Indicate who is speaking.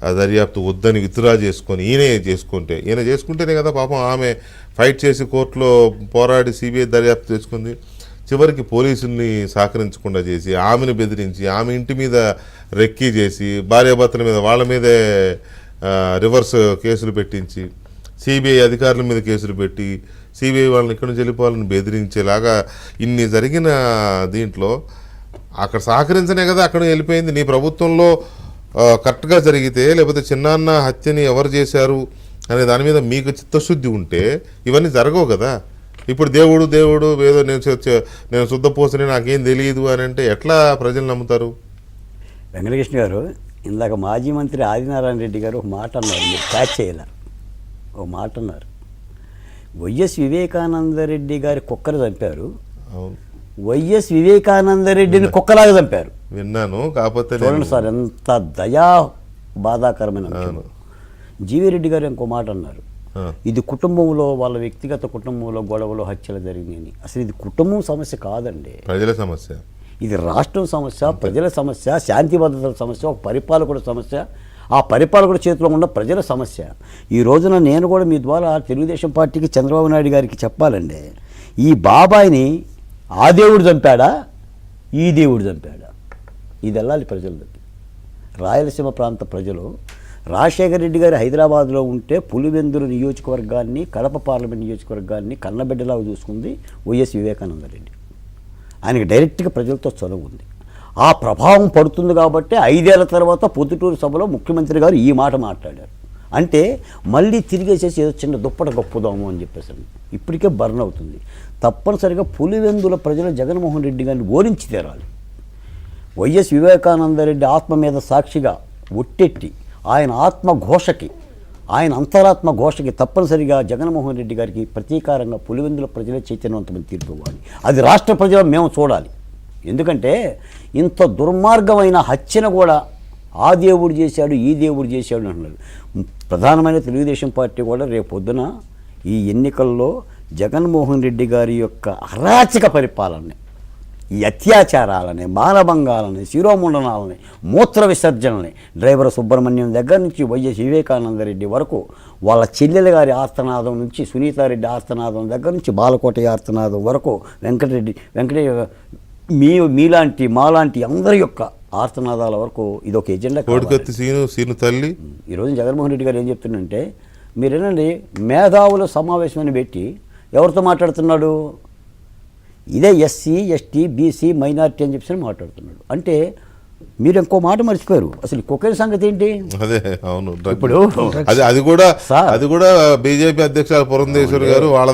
Speaker 1: ఆ దర్యాప్తు వద్దని విత్డ్రా చేసుకొని ఈయన చేసుకుంటేనే కదా పాపం ఆమె ఫైట్ చేసి కోర్టులో పోరాడి సిబిఐ దర్యాప్తు చేసుకుంది. చివరికి పోలీసుల్ని సహకరించకుండా చేసి ఆమెను బెదిరించి ఆమె ఇంటి మీద రెక్కీ చేసి భార్యాభర్తల మీద వాళ్ళ మీదే రివర్స్ కేసులు పెట్టించి సిబిఐ అధికారుల మీద కేసులు పెట్టి సిబిఐ వాళ్ళని ఇక్కడి నుంచి వెళ్ళిపోవాలని బెదిరించేలాగా ఇన్ని జరిగిన దీంట్లో అక్కడ సహకరించనే కదా అక్కడ వెళ్ళిపోయింది. నీ ప్రభుత్వంలో కరెక్ట్గా జరిగితే లేకపోతే చిన్నాన్న హత్యని ఎవరు చేశారు అనే దాని మీద మీకు చిత్తశుద్ధి ఉంటే ఇవన్నీ జరగవు కదా. ఇప్పుడు దేవుడు ఏదో నేను శుద్ధపోసని నాకేం తెలియదు అని అంటే ఎట్లా ప్రజలు నమ్ముతారు?
Speaker 2: వెంకటకృష్ణ గారు, ఇందాక మాజీ మంత్రి ఆదినారాయణ రెడ్డి గారు ఒక మాట అన్నారు, మీరు క్యాచ్ చేయాల. ఒక మాట అన్నారు, వైఎస్ వివేకానందరెడ్డి గారి కుక్కను చంపారు, వైఎస్ వివేకానందరెడ్డిని కుక్కలాగా చంపారు.
Speaker 1: విన్నాను, కాకపోతే
Speaker 2: చూడండి సార్ ఎంత దయా బాధాకరమైన అంశం. జీవిరెడ్డి గారు ఇంకో మాట అన్నారు, ఇది కుటుంబంలో వాళ్ళ వ్యక్తిగత కుటుంబంలో గొడవలు హత్యలు జరిగినాయని. అసలు ఇది కుటుంబం సమస్య కాదండి,
Speaker 1: ప్రజల సమస్య.
Speaker 2: ఇది రాష్ట్రం సమస్య, ప్రజల సమస్య, శాంతి భద్రతల సమస్య, ఒక పరిపాలకుడు సమస్య, ఆ పరిపాలకుడు చేతిలో ఉన్న ప్రజల సమస్య. ఈ రోజున నేను కూడా మీ ద్వారా తెలుగుదేశం పార్టీకి చంద్రబాబు నాయుడు గారికి చెప్పాలండి, ఈ బాబాయిని ఆ దేవుడు చంపాడా ఈ దేవుడు చంపాడా? ఇది వెళ్ళాలి ప్రజలకి. రాయలసీమ ప్రాంత ప్రజలు రాజశేఖర రెడ్డి గారు హైదరాబాద్లో ఉంటే పులివెందులు నియోజకవర్గాన్ని, కడప పార్లమెంట్ నియోజకవర్గాన్ని కన్నబిడ్డలాగా చూసుకుంది వైఎస్ వివేకానందరెడ్డి. ఆయనకి డైరెక్ట్గా ప్రజలతో చదువు ఉంది, ఆ ప్రభావం పడుతుంది కాబట్టి 5 ఏళ్ల తర్వాత పొద్దుటూరు సభలో ముఖ్యమంత్రి గారు ఈ మాట మాట్లాడారు. అంటే మళ్ళీ తిరిగేసేసి ఏదో చిన్న దుప్పట గొప్పదాము అని చెప్పేసి ఇప్పటికే బర్న్ అవుతుంది. తప్పనిసరిగా పులివెందుల ప్రజలు జగన్మోహన్ రెడ్డి గారిని ఓరించి తీరాలి. వైఎస్ వివేకానందరెడ్డి ఆత్మ మీద సాక్షిగా ఒట్టెట్టి ఆయన ఆత్మఘోషకి, ఆయన అంతరాత్మ ఘోషకి తప్పనిసరిగా జగన్మోహన్ రెడ్డి గారికి ప్రతీకారంగా పులివెందుల ప్రజలే చైతన్యవంతమైన తీర్పు ఇవ్వాలి. అది రాష్ట్ర ప్రజలు మేము చూడాలి. ఎందుకంటే ఇంత దుర్మార్గమైన హత్యను కూడా ఆ దేవుడు చేశాడు ఈ దేవుడు చేశాడు అంటున్నారు. ప్రధానమైన తెలుగుదేశం పార్టీ కూడా రేపు పొద్దున ఈ ఎన్నికల్లో జగన్మోహన్ రెడ్డి గారి యొక్క అరాచక పరిపాలనని, ఈ అత్యాచారాలని, మానభంగాలని, శిరోముండనాలని, మూత్ర విసర్జనని, డ్రైవర్ సుబ్రహ్మణ్యం దగ్గర నుంచి వైఎస్ వివేకానందరెడ్డి వరకు, వాళ్ళ చెల్లెల గారి ఆర్తనాదం నుంచి సునీతారెడ్డి ఆర్తనాదం దగ్గర నుంచి బాలకోటయ్య ఆర్తనాదం వరకు వెంకటయ్య మీలాంటి మాలాంటి అందరి యొక్క ఆర్తనాదాల వరకు ఇదొక ఎజెండా.
Speaker 1: సీను తల్లి
Speaker 2: ఈరోజు జగన్మోహన్ రెడ్డి గారు ఏం చెప్తుందంటే, మీరేనండి మేధావుల సమావేశమని పెట్టి ఎవరితో మాట్లాడుతున్నాడు? ఇదే ఎస్సీ ఎస్టీ బీసీ మైనారిటీ అని చెప్పి మాట్లాడుతున్నాడు. అంటే మీరు ఇంకో మాట మర్చిపోయారు, అసలు కుక్కల సంగతి ఏంటి?
Speaker 1: అదే అవును, ఇప్పుడు అది కూడా బీజేపీ అధ్యక్షులు పురంధేశ్వరి గారు వాళ్ళ